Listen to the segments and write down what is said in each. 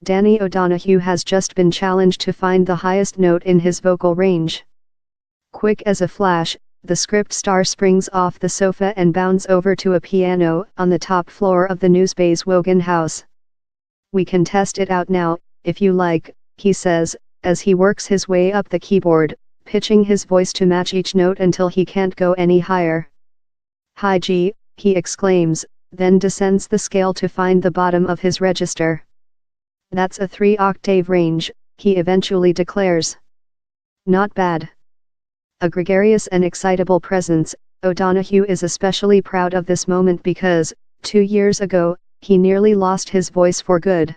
Danny O'Donoghue has just been challenged to find the highest note in his vocal range. Quick as a flash, the script star springs off the sofa and bounds over to a piano on the top floor of the Newsbay's Wogan house. "We can test it out now, if you like," he says, as he works his way up the keyboard, pitching his voice to match each note until he can't go any higher. "High G," he exclaims, then descends the scale to find the bottom of his register. "That's a 3-octave range," he eventually declares. "Not bad." A gregarious and excitable presence, O'Donoghue is especially proud of this moment because, 2 years ago, he nearly lost his voice for good.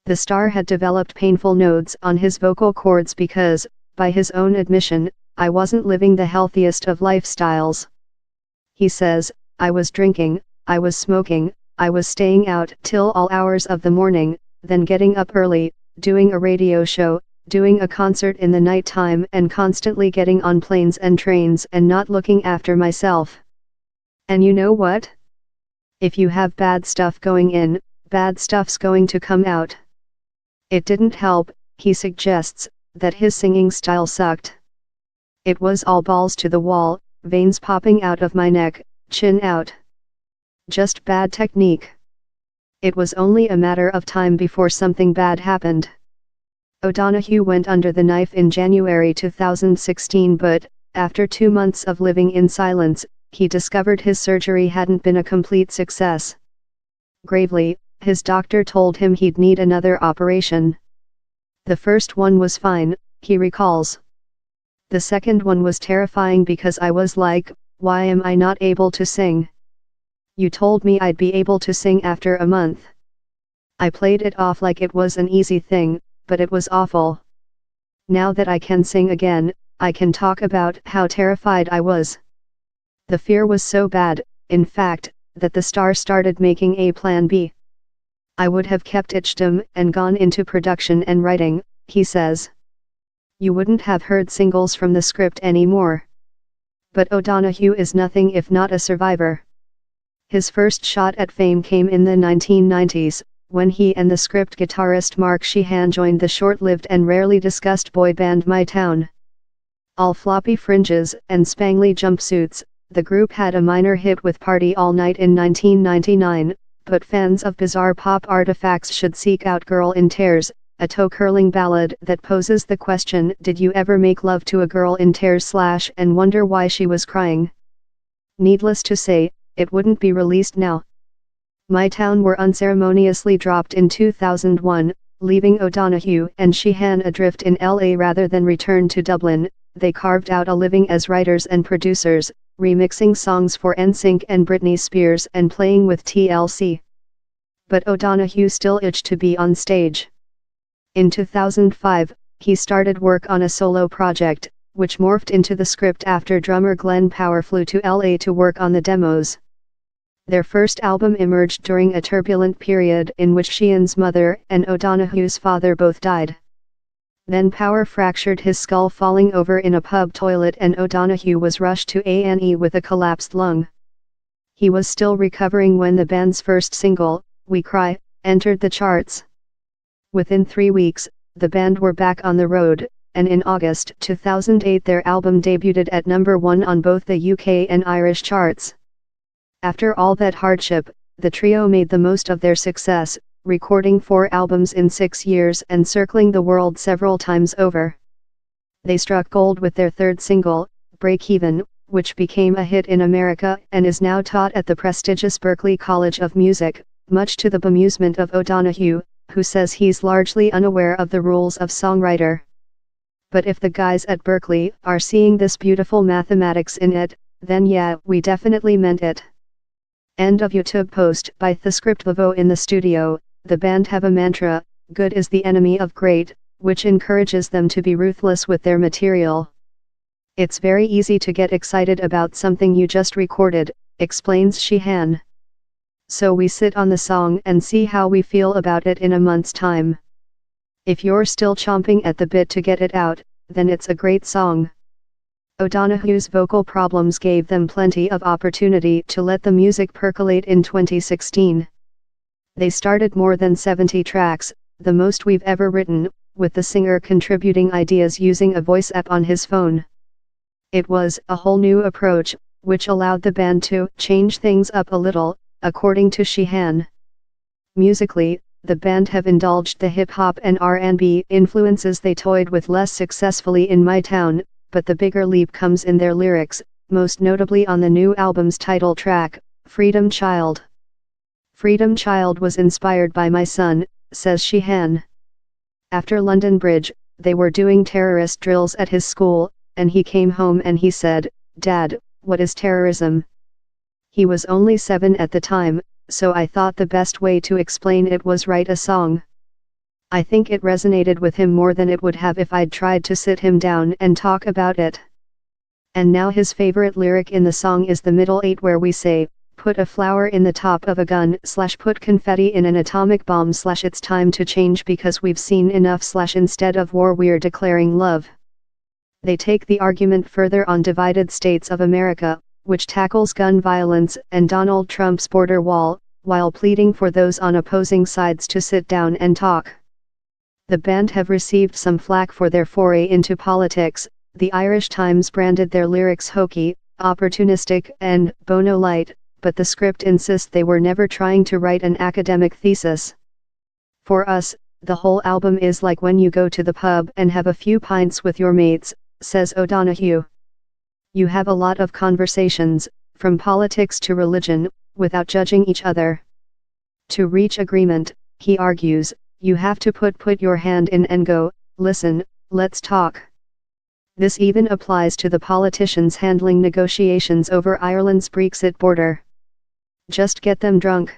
The star had developed painful nodes on his vocal cords because, by his own admission, "I wasn't living the healthiest of lifestyles." He says, "I was drinking, I was smoking, I was staying out till all hours of the morning, then getting up early, doing a radio show, doing a concert in the night time and constantly getting on planes and trains and not looking after myself. And you know what? If you have bad stuff going in, bad stuff's going to come out." It didn't help, he suggests, that his singing style sucked. "It was all balls to the wall, veins popping out of my neck, chin out. Just bad technique. It was only a matter of time before something bad happened." O'Donoghue went under the knife in January 2016, but, after 2 months of living in silence, he discovered his surgery hadn't been a complete success. Gravely, his doctor told him he'd need another operation. "The first one was fine," he recalls. "The second one was terrifying because I was like, why am I not able to sing? You told me I'd be able to sing after a month. I played it off like it was an easy thing, but it was awful. Now that I can sing again, I can talk about how terrified I was. The fear was so bad, in fact, that the star started making a plan B. I would have kept ichdom and gone into production and writing," he says. "You wouldn't have heard singles from the script anymore." But O'Donoghue is nothing if not a survivor. His first shot at fame came in the 1990s, when he and the script guitarist Mark Sheehan joined the short-lived and rarely discussed boy band My Town. All floppy fringes and spangly jumpsuits, the group had a minor hit with Party All Night in 1999, but fans of bizarre pop artifacts should seek out Girl in Tears, a toe-curling ballad that poses the question, did you ever make love to a girl in tears / and wonder why she was crying? Needless to say, it wouldn't be released now. My Town were unceremoniously dropped in 2001, leaving O'Donoghue and Sheehan adrift in LA rather than return to Dublin. They carved out a living as writers and producers, remixing songs for NSYNC and Britney Spears and playing with TLC. But O'Donoghue still itched to be on stage. In 2005, he started work on a solo project, which morphed into the script after drummer Glenn Power flew to LA to work on the demos. Their first album emerged during a turbulent period in which Sheehan's mother and O'Donoghue's father both died. Then Power fractured his skull falling over in a pub toilet and O'Donoghue was rushed to A&E with a collapsed lung. He was still recovering when the band's first single, We Cry, entered the charts. Within 3 weeks, the band were back on the road, and in August 2008 their album debuted at #1 on both the UK and Irish charts. After all that hardship, the trio made the most of their success, recording 4 albums in 6 years and circling the world several times over. They struck gold with their third single, Break Even, which became a hit in America and is now taught at the prestigious Berklee College of Music, much to the bemusement of O'Donoghue, who says he's largely unaware of the rules of songwriter. But if the guys at Berklee are seeing this beautiful mathematics in it, then yeah, we definitely meant it. End of YouTube post by The Script Vivo. In the studio, the band have a mantra, good is the enemy of great, which encourages them to be ruthless with their material. It's very easy to get excited about something you just recorded, explains Sheehan. So we sit on the song and see how we feel about it in a month's time. If you're still chomping at the bit to get it out, then it's a great song. O'Donoghue's vocal problems gave them plenty of opportunity to let the music percolate in 2016. They started more than 70 tracks, the most we've ever written, with the singer contributing ideas using a voice app on his phone. It was a whole new approach, which allowed the band to change things up a little, according to Sheehan. Musically, the band have indulged the hip-hop and R&B influences they toyed with less successfully in My Town, but the bigger leap comes in their lyrics, most notably on the new album's title track, Freedom Child. Freedom Child was inspired by my son, says Sheehan. After London Bridge, they were doing terrorist drills at his school, and he came home and he said, "Dad, what is terrorism?" He was only 7 at the time, so I thought the best way to explain it was write a song. I think it resonated with him more than it would have if I'd tried to sit him down and talk about it. And now his favorite lyric in the song is the middle 8 where we say, "Put a flower in the top of a gun / put confetti in an atomic bomb / it's time to change because we've seen enough / instead of war we're declaring love." They take the argument further on Divided States of America, which tackles gun violence and Donald Trump's border wall, while pleading for those on opposing sides to sit down and talk. The band have received some flack for their foray into politics. The Irish Times branded their lyrics hokey, opportunistic, and Bono light, but the script insists they were never trying to write an academic thesis. For us, the whole album is like when you go to the pub and have a few pints with your mates, says ODonoghue. You have a lot of conversations, from politics to religion, without judging each other. To reach agreement, he argues, you have to put your hand in and go, "Listen, let's talk." This even applies to the politicians handling negotiations over Ireland's Brexit border. Just get them drunk.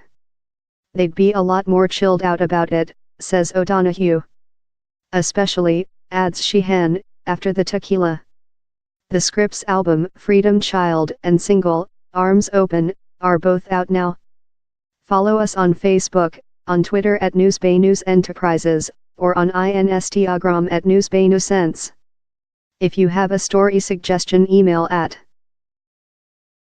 They'd be a lot more chilled out about it, says ODonoghue. Especially, adds Sheehan, after the tequila. The Scripts album, Freedom Child, and single, Arms Open, are both out now. Follow us on Facebook, on Twitter at Newsbay Enterprises, or on Instagram at Newsbay. If you have a story suggestion, email at